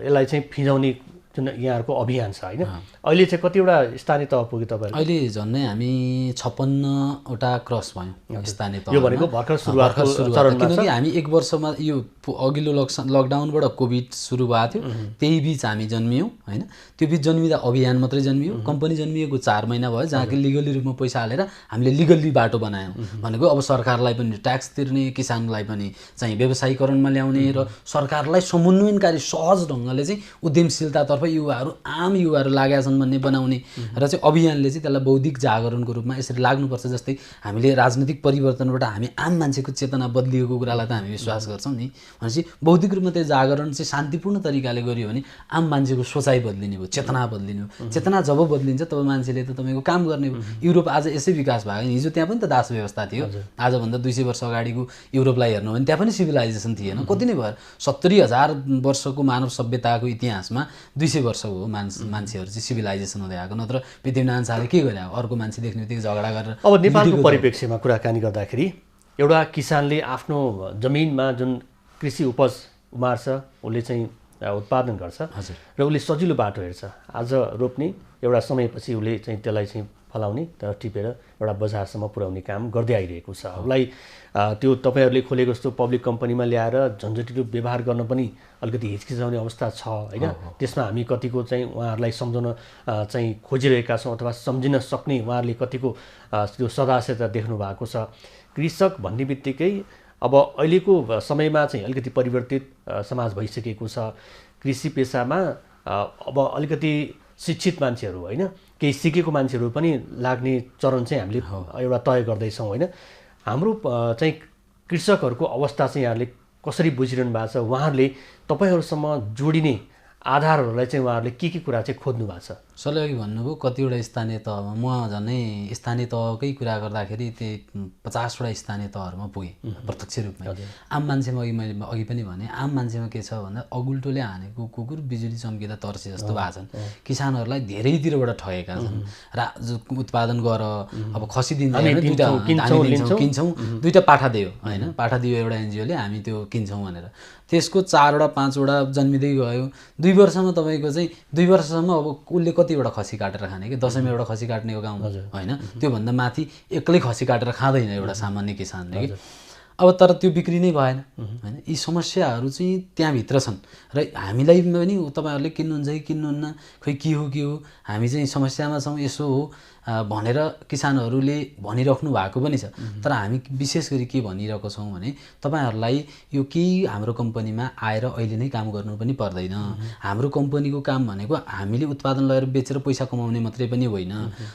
यसलाई चाहिँ फिजाउने जुन यहाँहरूको अभियान छ होइन, अहिले चाहिँ कतिवटा स्थानीय तह पुग्यो तपाईँहरू? अहिले झन्डै हामी 56वटा क्रस भयौँ स्थानीय तह। यो भनेको भर्खर सुरुवातको चरणमा छ, किनकि हामी 1 वर्षमा यो अघिल्लो लकडाउनबाट कोभिड सुरु भएको थियो, त्यही बिच हामी जन्मियौँ होइन। त्यो बिच जन्मिँदा अभियान मात्रै जन्मियो, कम्पनी जन्मिएको 4 महिना भयो, जहाँ कि लिगली रूपमा पैसा हालेर हामीले लिगल्ली बाटो बनायौँ। भनेको अब सरकारलाई पनि ट्याक्स तिर्ने, किसानलाई पनि चाहिँ व्यवसायीकरणमा ल्याउने र सरकारलाई समन्वयनकारी सहज ढङ्गले चाहिँ उद्यमशीलतातर्फ युवाहरू आम युवाहरू लागेका छन् भन्ने बनाउने र चाहिँ अभियानले चाहिँ त्यसलाई बौद्धिक जागरणको रूपमा यसरी लाग्नुपर्छ। जस्तै हामीले राजनीतिक परिवर्तनबाट हामी आम मान्छेको चेतना बदलिएको कुरालाई त हामी विश्वास गर्छौँ नि। भनेपछि बौद्धिक रूपमा त्यो जागरण चाहिँ शान्तिपूर्ण तरिकाले गरियो भने आम मान्छेको सोचाइ बदलिने भयो, चेतना बदलिने भयो। चेतना जब बदलिन्छ तब मान्छेले त तपाईँको काम गर्ने भयो। युरोप आज यसै विकास भयो, हिजो त्यहाँ पनि त दास व्यवस्था थियो। आजभन्दा 200 वर्ष अगाडिको युरोपलाई हेर्नु भने त्यहाँ पनि सिभिलाइजेसन थिएन। कति नै भयो 70,000 वर्षको मानव सभ्यताको इतिहासमा 200 वर्ष हो मान्छेहरू चाहिँ सिभिलाइजेसन हुँदै आएको, नत्र पृथ्वीनारायण शाहले के गरे अर्को मान्छे देख्ने बित्तिकै झगडा गरेर। अब नेपालको परिप्रेक्ष्यमा कुराकानी गर्दाखेरि एउटा किसानले आफ्नो जमिनमा जुन कृषि उपज उमार्छ उसले चाहिँ उत्पादन गर्छ र उसले सजिलो बाटो हेर्छ, आज रोप्ने एउटा समयपछि उसले चाहिँ त्यसलाई चाहिँ फलाउने र टिपेर एउटा बजारसम्म पुर्याउने काम गर्दै आइरहेको छ। उसलाई त्यो तपाईँहरूले खोलेको जस्तो पब्लिक कम्पनीमा ल्याएर झन्झटिलो व्यवहार गर्न पनि अलिकति हिचकिचाउने अवस्था छ होइन। त्यसमा हामी कतिको चाहिँ उहाँहरूलाई सम्झाउन चाहिँ खोजिरहेका छौँ अथवा सम्झिन सक्ने उहाँहरूले कतिको त्यो सदास्यता देख्नु भएको छ। कृषक भन्ने बित्तिकै अब अहिलेको समयमा चाहिँ अलिकति परिवर्तित समाज भइसकेको छ। कृषि पेसामा अब अलिकति शिक्षित मान्छेहरू होइन, केही सिकेको मान्छेहरू पनि लाग्ने चरण चाहिँ हामीले एउटा तय गर्दैछौँ होइन। हाम्रो चाहिँ कृषकहरूको अवस्था चाहिँ यहाँले कसरी बुझिरहनु भएको छ? उहाँहरूले तपाईँहरूसम्म जोडिने आधारहरूलाई चाहिँ उहाँहरूले के कुरा चाहिँ खोज्नु भएको छ? सरले अघि भन्नुभयो कतिवटा स्थानीय तहमा, म झनै स्थानीय तहकै कुरा गर्दाखेरि त्यही 50वटा स्थानीय तहहरूमा पुगेँ प्रत्यक्ष रूपमा। आम मान्छेमा मैले अघि पनि भने आम मान्छेमा के छ भन्दा अगुल्टोले हानेको कुकुर बिजुली चम्किँदा तर्से जस्तो भएको छन्। किसानहरूलाई धेरैतिरबाट ठगेका छन्। उत्पादन गर, अब खसी दिन्छ, किन्छौँ, 2टा पाठा दियो होइन, पाठा दियो एउटा एनजिओले, हामी त्यो किन्छौँ भनेर। त्यसको 4वटा 5वटा जन्मिँदै गयो। 2 वर्षमा तपाईँको चाहिँ 2 वर्षसम्म अब उसले कतिवटा खसी काटेर खाने कि 10मा एउटा खसी काट्नेको काम होइन, त्योभन्दा माथि एक्लै खसी काटेर खाँदैन एउटा सामान्य किसानले कि। अब तर त्यो बिक्री नै भएन होइन। यी समस्याहरू चाहिँ त्यहाँभित्र छन् र हामीलाई पनि तपाईँहरूले किन्नुहुन्छ कि किन्नुहुन्न, खोइ के हो हामी चाहिँ समस्यामा छौँ यसो हो भनेर किसानहरूले भनिराख्नु भएको पनि छ। तर हामी विशेष गरी के भनिरहेको छौँ भने तपाईँहरूलाई यो केही हाम्रो कम्पनीमा आएर अहिले नै काम गर्नु पनि पर्दैन। हाम्रो कम्पनीको काम भनेको हामीले उत्पादन लगाएर बेचेर पैसा कमाउने मात्रै पनि होइन।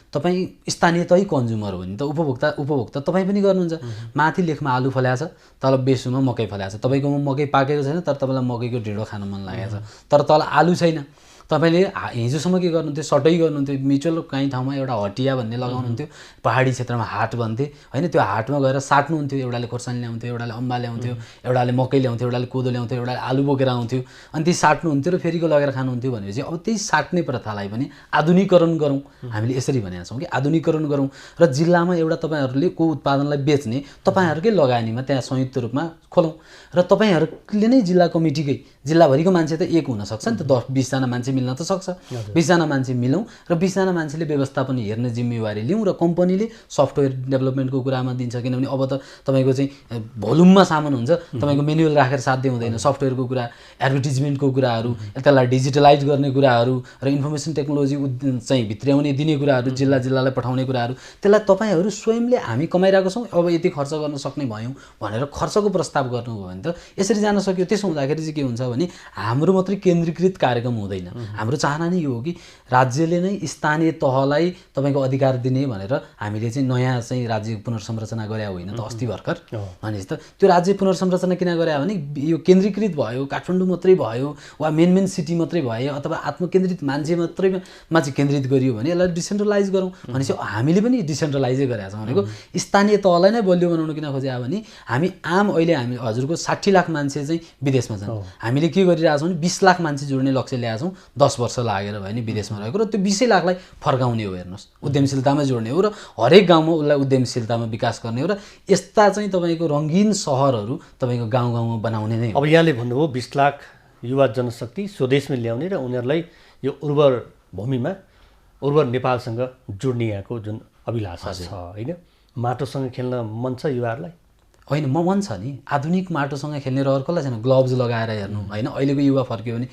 तपाईँ स्थानीयतै कन्ज्युमर हो भने त उपभोक्ता तपाईँ पनि गर्नुहुन्छ। माथि लेखमा आलु फल्याएको छ, तल बेसुमा मकै फल्याएको छ। तपाईँकोमा मकै पाकेको छैन तर तपाईँलाई मकैको ढिँडो खान मन लागेको छ, तर तल आलु छैन। तपाईँले हिजोसम्म के गर्नुहुन्थ्यो, सटै गर्नुहुन्थ्यो। म्युचुअल काहीँ ठाउँमा एउटा हटिया भन्ने लगाउनुहुन्थ्यो, पहाडी क्षेत्रमा हाट भन्थे होइन। त्यो हाटमा गएर साट्नुहुन्थ्यो, एउटाले खोर्सानी ल्याउँथ्यो, एउटाले अम्बा ल्याउँथ्यो, एउटाले मकै ल्याउँथ्यो, एउटाले कोदो ल्याउँथ्यो, एउटाले आलु बोकेर आउँथ्यो, अनि त्यही साट्नुहुन्थ्यो र फेरिको लगेर खानुहुन्थ्यो। भनेपछि अब त्यही साट्ने प्रथालाई पनि आधुनिकीकरण गरौँ, हामीले यसरी भनेका छौँ कि आधुनिकीकरण गरौँ र जिल्लामा एउटा तपाईँहरूले को उत्पादनलाई बेच्ने तपाईँहरूकै लगानीमा त्यहाँ संयुक्त रूपमा खोलौँ र तपाईँहरूले नै जिल्ला कमिटीकै जिल्लाभरिको मान्छे त एक हुनसक्छ नि त, 10-20जना मान्छे मिल्न त सक्छ। 20 जना मान्छे मिलौँ र 20 जना मान्छेले व्यवस्थापन हेर्ने जिम्मेवारी लिउँ र कम्पनीले सफ्टवेयर डेभलपमेन्टको कुरामा दिन्छ। किनभने अब त तपाईँको चाहिँ भोल्युममा सामान हुन्छ, तपाईँको मेनुअल राखेर साध्य हुँदैन। सफ्टवेयरको कुरा, एडभर्टिजमेन्टको कुराहरू, त्यसलाई डिजिटलाइज गर्ने कुराहरू र इन्फर्मेसन टेक्नोलोजी चाहिँ भित्र्याउने दिने कुराहरू, जिल्लालाई पठाउने कुराहरू, त्यसलाई तपाईँहरू स्वयंले हामी कमाइरहेको छौँ, अब यति खर्च गर्न सक्ने भयौँ भनेर खर्चको प्रस्ताव गर्नुभयो भने त यसरी जान सक्यो। त्यसो हुँदाखेरि चाहिँ के हुन्छ भने हाम्रो मात्रै केन्द्रीकृत कार्यक्रम हुँदैन। हाम्रो चाहना नै यो हो कि राज्यले नै स्थानीय तहलाई तपाईँको अधिकार दिने भनेर हामीले चाहिँ नयाँ चाहिँ राज्य पुनर्संरचना गरे होइन त अस्ति भर्खर। भनेपछि त त्यो राज्य पुनर्संरचना किन गरे भने यो केन्द्रीकृत भयो, काठमाडौँ मात्रै भयो वा मेन सिटी मात्रै भयो अथवा आत्मकेन्द्रित मान्छे मात्रैमा चाहिँ केन्द्रित गरियो भने यसलाई डिसेन्ट्रलाइज गरौँ भनेपछि हामीले पनि डिसेन्ट्रलाइजै गरेका छौँ। भनेको स्थानीय तहलाई नै बलियो बनाउनु किन खोज्यो भने हामी अहिले हामी हजुरको 60 लाख मान्छे चाहिँ विदेशमा छन्। हामीले के गरिरहेको छौँ भने 20 लाख मान्छे जोड्ने लक्ष्य ल्याएको छौँ। 10 वर्ष लागेर भयो नि विदेशमा रहेको र त्यो 20 लाखलाई फर्काउने हो। हेर्नुहोस्, उद्यमशीलतामा जोड्ने हो र हरेक गाउँमा उसलाई उद्यमशीलतामा विकास गर्ने हो र यस्ता चाहिँ तपाईँको रङ्गीन सहरहरू तपाईँको गाउँ गाउँमा बनाउने नै हो। अब यहाँले भन्नुभयो 20 लाख युवा जनशक्ति स्वदेशमै ल्याउने र उनीहरूलाई यो उर्वर भूमिमा उर्वर नेपालसँग जोड्ने यहाँको जुन अभिलाषा छ होइन। माटोसँग खेल्न मन छ युवाहरूलाई? होइन, मन छ नि। आधुनिक माटोसँग खेल्ने रहर कसलाई छैन? ग्लोभ्स लगाएर हेर्नु होइन, अहिलेको युवा फर्क्यो भने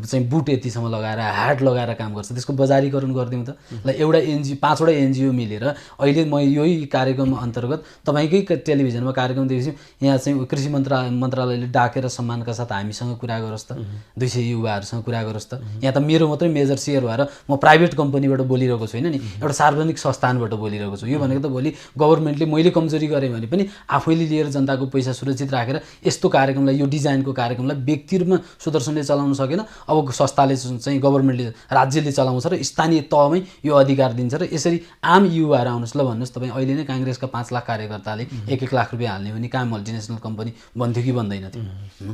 चाहिँ बुट यतिसम्म लगाएर ह्याट लगाएर काम गर्छ। त्यसको बजारीकरण गरिदिउँ त। ल एउटा एनजिओ 5वटा एनजिओ मिलेर अहिले म यही कार्यक्रम अन्तर्गत तपाईँकै टेलिभिजनमा कार्यक्रम देखेपछि यहाँ चाहिँ कृषि मन्त्रालयले डाकेर सम्मानका साथ हामीसँग कुरा गरोस् त, 200 युवाहरूसँग कुरा गरोस् त। यहाँ त मेरो मात्रै मेजर सेयर भएर म प्राइभेट कम्पनीबाट बोलिरहेको छुइनँ नि, एउटा सार्वजनिक संस्थानबाट बोलिरहेको छु। यो भनेको त भोलि गभर्मेन्टले मैले कमजोरी गरेँ भने पनि आफैले लिएर जनताको पैसा सुरक्षित राखेर यस्तो कार्यक्रमलाई, यो डिजाइनको कार्यक्रमलाई व्यक्ति रूपमा सुदर्शनले चलाउन सकेन। अब संस्थाले चाहिँ गभर्मेन्टले, राज्यले चलाउँछ र स्थानीय तहमै यो अधिकार दिन्छ र यसरी आम युवाहरू आउनुहोस्। ल भन्नुहोस् तपाईँ, अहिले नै काङ्ग्रेसका 5 लाख कार्यकर्ताले 1-1 लाख रुपियाँ हाल्ने भने कहाँ मल्टिनेसनल कम्पनी बन्थ्यो कि बन्दैन थियो?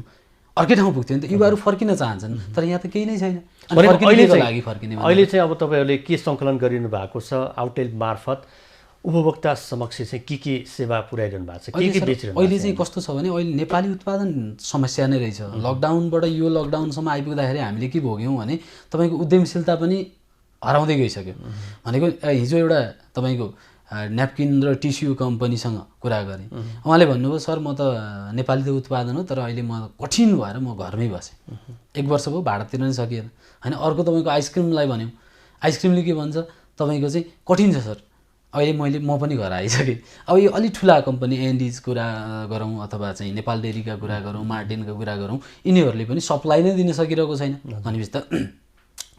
अर्कै ठाउँ पुग्थ्यो नि त। युवाहरू फर्किन चाहन्छन् तर यहाँ त केही नै छैन। अहिले चाहिँ अब तपाईँहरूले के सङ्कलन गरिनु भएको छ? आउटलेट मार्फत उपभोक्ता समक्ष चाहिँ के सेवा पुर्याइरहनु भएको छ, के बेचिरहनु? अहिले चाहिँ कस्तो छ भने अहिले नेपाली उत्पादन समस्या नै रहेछ। लकडाउनबाट यो लकडाउनसम्म आइपुग्दाखेरि हामीले के भोग्यौँ भने तपाईँको उद्यमशीलता पनि हराउँदै गइसक्यो। भनेको हिजो एउटा तपाईँको न्यापकिन र टिस्यु कम्पनीसँग कुरा गरेँ। उहाँले भन्नुभयो, सर म त नेपाली त उत्पादन हो तर अहिले म कठिन भएर म घरमै बसेँ, 1 वर्ष भयो भाडा तिर्न सकिएन। होइन, अर्को तपाईँको आइसक्रिमलाई भन्यौँ, आइसक्रिमले के भन्छ तपाईँको चाहिँ कठिन छ सर, अहिले म पनि घर आइसकेँ। अब यो अलिक ठुला कम्पनी एन्डिज कुरा गरौँ अथवा चाहिँ नेपाल डेरीका कुरा गरौँ, मार्टिनका कुरा गरौँ, यिनीहरूले पनि सप्लाई नै दिन सकिरहेको छैन। भनेपछि त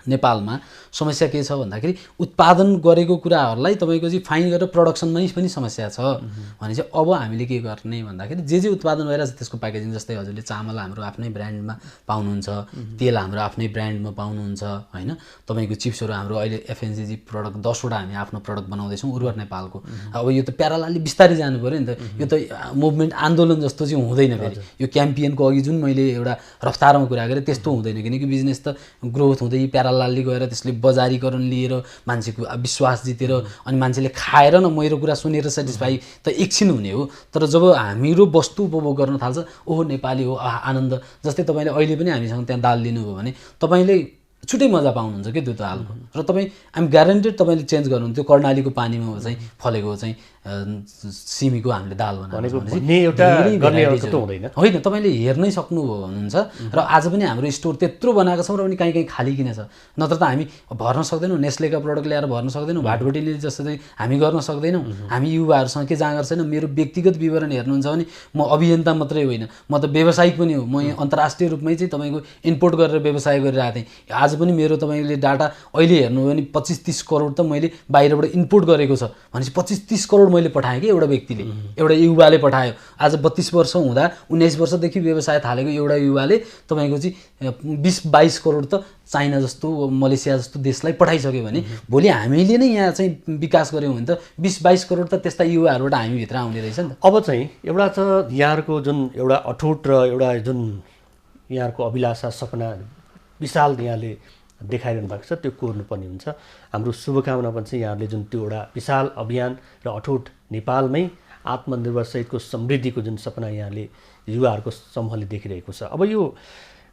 नेपालमा समस्या के छ भन्दाखेरि उत्पादन गरेको कुराहरूलाई तपाईँको चाहिँ फाइन गरेर प्रडक्सनमै पनि समस्या छ। भने चाहिँ अब हामीले के गर्ने भन्दाखेरि जे उत्पादन भइरहेको छ त्यसको प्याकेजिङ, जस्तै हजुरले चामल हाम्रो आफ्नै ब्रान्डमा पाउनुहुन्छ, तेल हाम्रो आफ्नै ब्रान्डमा पाउनुहुन्छ होइन। तपाईँको चिप्सहरू हाम्रो अहिले एफएनसिजी प्रडक्ट 10वटा हामी आफ्नो प्रडक्ट बनाउँदैछौँ उर्वर नेपालको। अब यो त प्यारालालले बिस्तारै जानु पऱ्यो नि त। यो त मुभमेन्ट आन्दोलन जस्तो चाहिँ हुँदैन फेरि। यो क्याम्पियनको अघि जुन मैले एउटा रफ्तारमा कुरा गरेँ त्यस्तो हुँदैन, किनकि बिजनेस त ग्रोथ हुँदै प्यारालालले गएर त्यसले बजारीकरण लिएर मान्छेको विश्वास जितेर अनि मान्छेले खाएर न मेरो कुरा सुनेर सेटिस्फाई त एकछिन हुने हो। तर जब हाम्रो वस्तु उपभोग गर्न थाल्छ, ओहो नेपाली हो, आनन्द। जस्तै तपाईँले अहिले पनि हामीसँग त्यहाँ दाल लिनुभयो भने तपाईँले छुट्टै मजा पाउनुहुन्छ कि त्यो दालको। र तपाईँ आइएम ग्यारेन्टेड तपाईँले चेन्ज गर्नुहुन्छ त्यो कर्णालीको पानीमा चाहिँ फलेको चाहिँ सिमीको हामीले दाल होइन, तपाईँले हेर्नै सक्नुभयो हुनुहुन्छ। र आज पनि हाम्रो स्टोर त्यत्रो बनाएको छौँ र पनि कहीँ खाली किन छ? नत्र त हामी भर्न सक्दैनौँ, नेस्लेका प्रडक्ट ल्याएर भर्न सक्दैनौँ, भाटबटीले जस्तै हामी गर्न सक्दैनौँ। हामी युवाहरूसँग के जाँगर छैन। मेरो व्यक्तिगत विवरण हेर्नुहुन्छ भने म अभियन्ता मात्रै होइन, म त व्यवसायिक पनि हो। म अन्तर्राष्ट्रिय रूपमै चाहिँ तपाईँको इम्पोर्ट गरेर व्यवसाय गरिरहेको थिएँ। आज पनि मेरो तपाईँले डाटा अहिले हेर्नुभयो भने 25-30 करोड त मैले बाहिरबाट इम्पोर्ट गरेको छ। भनेपछि 25-30 करोड मैले पठाएँ कि एउटा व्यक्तिले, एउटा युवाले पठायो। आज 32 वर्ष हुँदा 19 वर्षदेखि व्यवसाय थालेको एउटा युवाले तपाईँको चाहिँ 20-22 करोड त चाइना जस्तो मलेसिया जस्तो देशलाई पठाइसक्यो भने भोलि हामीले नै यहाँ चाहिँ विकास गऱ्यौँ भने त 20-22 करोड त त्यस्ता युवाहरूबाट हामीभित्र आउने रहेछ नि त। अब चाहिँ एउटा छ यहाँहरूको जुन एउटा अठोट र एउटा जुन यहाँहरूको अभिलाषा सपना विशाल यहाँले देखाइरहनु भएको छ, त्यो कोर्नुपर्ने हुन्छ। हाम्रो शुभकामना पनि छ यहाँहरूले जुन त्यो एउटा विशाल अभियान र अठोट नेपालमै आत्मनिर्भर सहितको समृद्धिको जुन सपना यहाँले युवाहरूको समूहले देखिरहेको छ। अब यो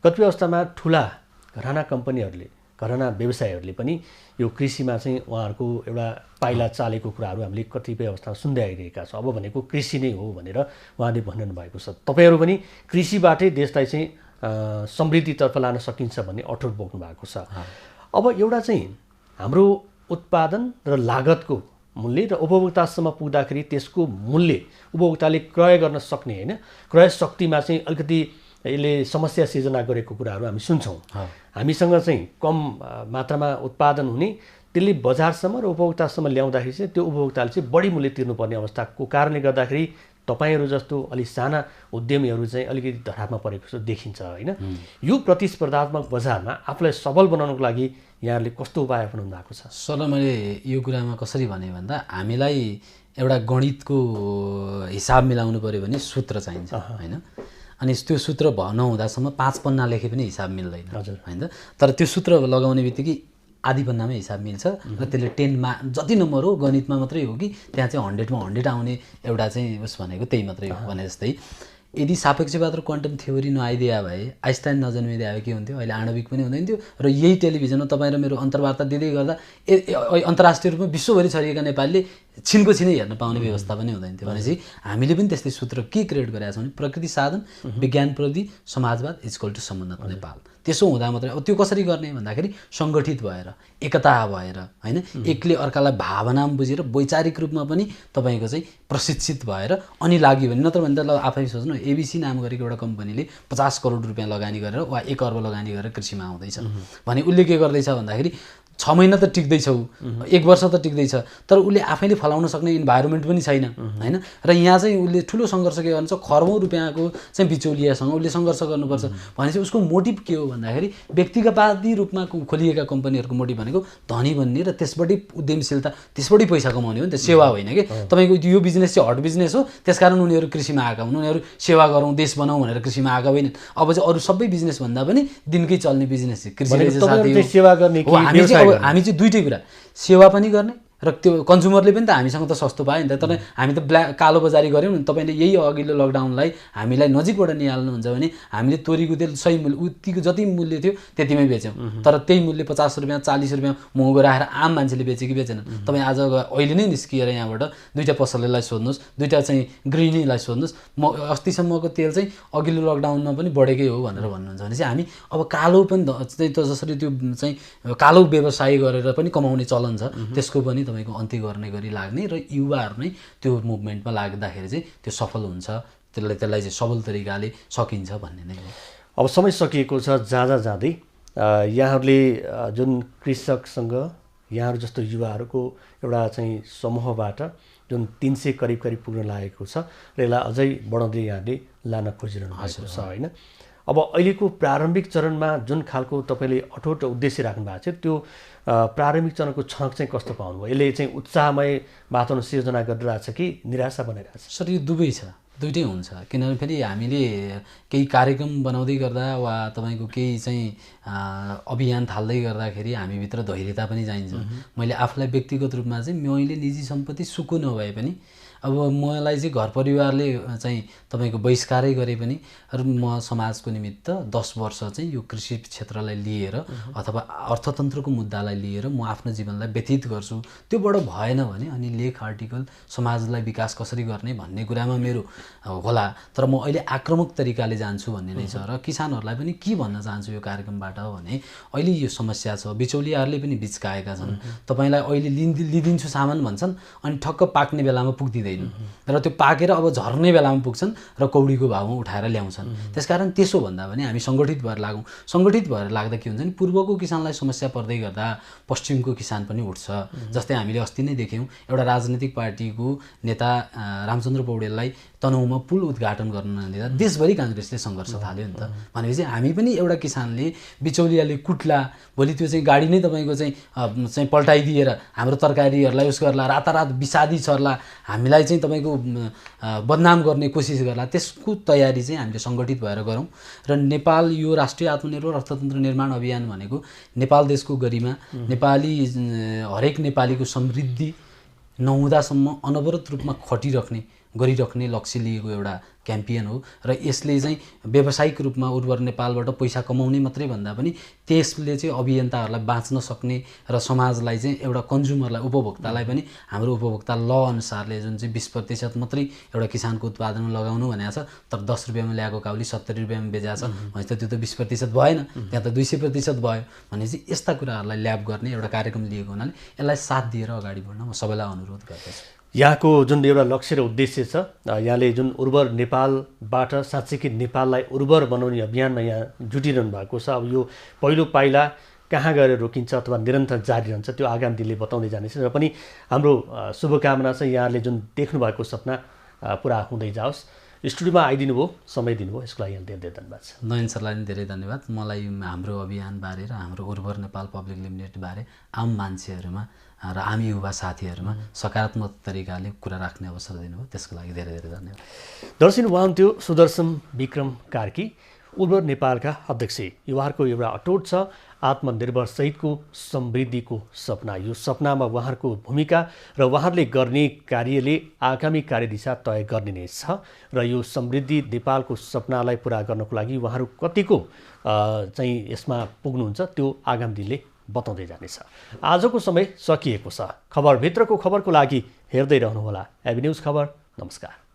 कतिपय अवस्थामा ठुला घराना कम्पनीहरूले घरना व्यवसायहरूले पनि यो कृषिमा चाहिँ उहाँहरूको एउटा पाइला चालेको कुराहरू हामीले कतिपय अवस्थामा सुन्दै आइरहेका छौँ। अब भनेको कृषि नै हो भनेर उहाँले भन्नु भएको छ। तपाईँहरू पनि कृषिबाटै देशलाई चाहिँ समृद्धितर्फ लान सकिन्छ भन्ने अठोट बोक्नु भएको छ। अब एउटा चाहिँ हाम्रो उत्पादन र लागतको मूल्य र उपभोक्तासम्म पुग्दाखेरि त्यसको मूल्य उपभोक्ताले क्रय गर्न सक्ने होइन, क्रय शक्तिमा चाहिँ अलिकति यसले समस्या सिर्जना गरेको कुराहरू हामी सुन्छौँ। हामीसँग चाहिँ कम मात्रामा उत्पादन हुने, त्यसले बजारसम्म र उपभोक्तासम्म ल्याउँदाखेरि चाहिँ त्यो उपभोक्ताले चाहिँ बढी मूल्य तिर्नुपर्ने अवस्थाको कारणले गर्दाखेरि तपाईँहरू जस्तो अलिक साना उद्यमीहरू चाहिँ अलिकति धरापमा परेको जस्तो देखिन्छ होइन। यो प्रतिस्पर्धात्मक बजारमा आफूलाई सबल बनाउनको लागि यहाँहरूले कस्तो उपाय अपनाउनु भएको छ? सर मैले यो कुरामा कसरी भने भन्दा हामीलाई एउटा गणितको हिसाब मिलाउनु पऱ्यो भने सूत्र चाहिन्छ होइन। अनि त्यो सूत्र नहुँदासम्म 5 पन्ना लेखे पनि हिसाब मिल्दैन होइन। तर त्यो सूत्र लगाउने बित्तिकै आधी पन्नामै हिसाब मिल्छ र त्यसले 10मा जति नम्बर हो गणितमा मात्रै हो कि त्यहाँ चाहिँ 100मा 100 आउने एउटा चाहिँ उस भनेको त्यही मात्रै हो भने जस्तै। यदि सापेक्षवाद र क्वान्टम थ्योरी नआइदिया भए, आइन्स्टाइन नजन्मिदिया भए के हुन्थ्यो? अहिले आणविक पनि हुँदैन थियो। र यही टेलिभिजनमा तपाईँ र मेरो अन्तर्वार्ता दिँदै गर्दा अन्तर्राष्ट्रिय रूपमा विश्वभरि छरिएका नेपालीले छिनको छिनै हेर्न पाउने व्यवस्था पनि हुँदैन थियो। भनेपछि हामीले पनि त्यस्तै सूत्र के क्रिएट गरेका छौँ भने प्रकृति साधन, विज्ञान प्रविधि, समाजवाद इक्वल टु समुन्नत नेपाल। त्यसो हुँदा मात्रै अब त्यो कसरी गर्ने भन्दाखेरि सङ्गठित भएर, एकता भएर होइन, एकले अर्कालाई भावनामा बुझेर वैचारिक रूपमा पनि तपाईँको चाहिँ प्रशिक्षित भएर अनि लाग्यो भने। नत्र भने त ल आफै सोच्नु, एबिसी नाम गरेको एउटा कम्पनीले 50 करोड रुपियाँ लगानी गरेर वा 1 अर्ब लगानी गरेर कृषिमा आउँदैछ भने उसले के गर्दैछ भन्दाखेरि 6 महिना त टिक्दैछौ, 1 वर्ष त टिक्दैछ, तर उसले आफैले फलाउन सक्ने इन्भाइरोमेन्ट पनि छैन होइन। र यहाँ चाहिँ उसले ठुलो सङ्घर्ष के गर्छ, खरबौँ रुपियाँको चाहिँ बिचौलियासँग उसले सङ्घर्ष गर्नुपर्छ भनेपछि उसको मोटिभ के हो भन्दाखेरि व्यक्तिगतवादी रूपमा खोलिएका कम्पनीहरूको मोटिभ भनेको धनी बन्ने र त्यसबाटै उद्यमशीलता, त्यसबाटै पैसा कमाउने हो नि त, सेवा होइन कि। तपाईँको यो बिजनेस चाहिँ हट बिजनेस हो, त्यसकारण उनीहरू कृषिमा आएका हुन्, उनीहरू सेवा गरौँ, देश बनाऊ भनेर कृषिमा आएका होइनन्। अब चाहिँ अरू सबै बिजनेस भन्दा पनि दिनकै चल्ने बिजनेस चाहिँ कृषि। हामी चाहिँ दुईटै कुरा, सेवा पनि गर्ने र त्यो कन्ज्युमरले पनि त हामीसँग त सस्तो पायो नि त। तर हामी त कालो बजारी गऱ्यौँ नि। तपाईँले यही अघिल्लो लकडाउनलाई हामीलाई नजिकबाट निहाल्नुहुन्छ भने हामीले तोरीको तेल सही मूल्य उतिको जति मूल्य थियो त्यतिमै बेच्यौँ। तर त्यही मूल्य 50 रुपियाँ 40 रुपियाँ महँगो राखेर आम मान्छेले बेचे कि बेचेन? तपाईँ आज अहिले नै निस्किएर यहाँबाट दुईवटा पसलेलाई सोध्नुहोस्, दुईवटा चाहिँ गृहिणीलाई सोध्नुहोस्, म अस्तिसम्मको तेल चाहिँ अघिल्लो लकडाउनमा पनि बढेकै हो भनेर भन्नुहुन्छ भने चाहिँ हामी अब कालो पनि चाहिँ त जसरी त्यो चाहिँ कालो व्यवसाय गरेर पनि कमाउने चलन छ, त्यसको पनि तपाईँको अन्त्य गर्ने गरी लाग्ने र युवाहरू नै त्यो मुभमेन्टमा लाग्दाखेरि चाहिँ त्यो सफल हुन्छ, त्यसलाई चाहिँ सबल तरिकाले सकिन्छ भन्ने नै हो। अब समय सकिएको छ। जाँदै यहाँहरूले जुन कृषकसँग यहाँहरू जस्तो युवाहरूको एउटा चाहिँ समूहबाट जुन 300 करिब पुग्न लागेको छ र यसलाई अझै बढाउँदै यहाँले लान खोजिरहनु भएको छ होइन। अब अहिलेको प्रारम्भिक चरणमा जुन खालको तपाईँले अठोट उद्देश्य राख्नु भएको छ, त्यो प्रारम्भिक चरणको छनक चाहिँ कस्तो पाउनुभयो? यसले चाहिँ उत्साहमय वातावरण सिर्जना गरिरहेछ कि निराशा बनाइरहेछ? सर यो दुवै छ, दुइटै हुन्छ। किनभने फेरि हामीले केही कार्यक्रम बनाउँदै गर्दा वा तपाईँको केही चाहिँ अभियान थाल्दै गर्दाखेरि हामीभित्र धैर्यता पनि चाहिन्छ। मैले आफूलाई व्यक्तिगत रूपमा चाहिँ मैले निजी सम्पत्ति सुकु नभए पनि अब मलाई चाहिँ घर परिवारले चाहिँ तपाईँको बहिष्कारै गरे पनि म समाजको निमित्त 10 वर्ष चाहिँ यो कृषि क्षेत्रलाई लिएर अथवा अर्थतन्त्रको मुद्दालाई लिएर म आफ्नो जीवनलाई व्यतीत गर्छु। त्यो बडो भएन भने अनि लेख आर्टिकल समाजलाई विकास कसरी गर्ने भन्ने कुरामा मेरो होला। तर म अहिले आक्रामक तरिकाले जान्छु भन्ने नै छ। र किसानहरूलाई पनि के भन्न चाहन्छु यो कार्यक्रमबाट भने अहिले यो समस्या छ, बिचौलियाहरूले पनि बिचकाएका छन्। तपाईँलाई अहिले लिदिन्छु सामान भन्छन् अनि ठक्क पाक्ने बेलामा पुग्दिँदैन र त्यो पाकेर अब झर्ने बेलामा पुग्छन् र कौडीको भावमा उठाएर ल्याउँछन्। त्यसकारण त्यसो भन्दा पनि हामी सङ्गठित भएर लागौँ। सङ्गठित भएर लाग्दा के हुन्छ नि, पूर्वको किसानलाई समस्या पर्दै गर्दा पश्चिमको किसान पनि उठ्छ। जस्तै हामीले अस्ति नै देख्यौँ एउटा राजनीतिक पार्टीको नेता रामचन्द्र पौडेललाई तनहुँमा पुल उद्घाटन गर्न नदिँदा देशभरि काङ्ग्रेसले सङ्घर्ष थाल्यो नि त। भनेपछि हामी पनि एउटा किसानले बिचौलियाले कुट्ला, भोलि त्यो चाहिँ गाडी नै तपाईँको चाहिँ पल्टाइदिएर हाम्रो तरकारीहरूलाई उस गर्ला, रातारात विषादी छर्ला, हामीलाई चाहिँ तपाईँको बदनाम गर्ने कोसिस गर्ला, त्यसको तयारी चाहिँ हामीले सङ्गठित भएर गरौँ। र नेपाल यो राष्ट्रिय आत्मनिर्भर अर्थतन्त्र निर्माण अभियान भनेको नेपाल देशको गरिमा, नेपाली हरेक नेपालीको समृद्धि नहुँदासम्म अनवरत रूपमा गरिराख्ने लक्ष्य लिएको एउटा क्याम्पियन हो र यसले चाहिँ व्यावसायिक रूपमा उर्वर नेपालबाट पैसा कमाउने मात्रै भन्दा पनि त्यसले चाहिँ अभियन्ताहरूलाई बाँच्न सक्ने र समाजलाई चाहिँ एउटा कन्ज्युमरलाई उपभोक्तालाई पनि हाम्रो उपभोक्ता ल अनुसारले जुन चाहिँ 20% मात्रै एउटा किसानको उत्पादनमा लगाउनु भनेको छ तर 10 रुपियाँमा ल्याएको काउली 70 रुपियाँमा बेचा छ भनेपछि त्यो त 20% भएन त्यहाँ त 200% भयो भनेपछि यस्ता कुराहरूलाई ल्याब गर्ने एउटा कार्यक्रम लिएको हुनाले यसलाई साथ दिएर अगाडि बढ्न म सबैलाई अनुरोध गर्दछु। यहाँको जुन एउटा लक्ष्य र उद्देश्य छ यहाँले जुन उर्वर नेपालबाट साँच्चै नेपाललाई उर्वर बनाउने अभियानमा यहाँ जुटिरहनु भएको छ। अब यो पहिलो पाइला कहाँ गएर रोकिन्छ अथवा निरन्तर जारी रहन्छ त्यो आगामी दिनले बताउँदै जानेछ र पनि हाम्रो शुभकामना छ यहाँले जुन देख्नु भएको सपना पुरा हुँदै जाओस्। स्टुडियोमा आइदिनु भयो, समय दिनुभयो, यसको लागि धेरै धेरै धन्यवाद छ। नयन सरलाई पनि धेरै धन्यवाद। मलाई हाम्रो अभियानबारे र हाम्रो उर्वर नेपाल पब्लिक लिमिटेडबारे आम मान्छेहरूमा र आम युवा साथीहरूमा सकारात्मक तरिकाले कुरा राख्ने अवसर दिनुभयो त्यसको लागि धेरै धेरै धन्यवाद। दर्शन उहाँन्थ्यो सुदर्शन विक्रम कार्की, उर्वर नेपालका अध्यक्ष। उहाँहरूको एउटा अटोट छ आत्मनिर्भर सहितको समृद्धिको सपना। यो सपनामा उहाँहरूको भूमिका र उहाँहरूले गर्ने कार्यले आगामी कार्यदिशा तय गर्ने नै छ र यो समृद्धि नेपालको सपनालाई पुरा गर्नको लागि उहाँहरू कतिको चाहिँ यसमा पुग्नुहुन्छ त्यो आगामी दिनले बताउँदै जानेछ। आजको समय सकिएको छ। खबरभित्रको खबरको लागि हेर्दै रहनुहोला एबी न्युज खबर। नमस्कार।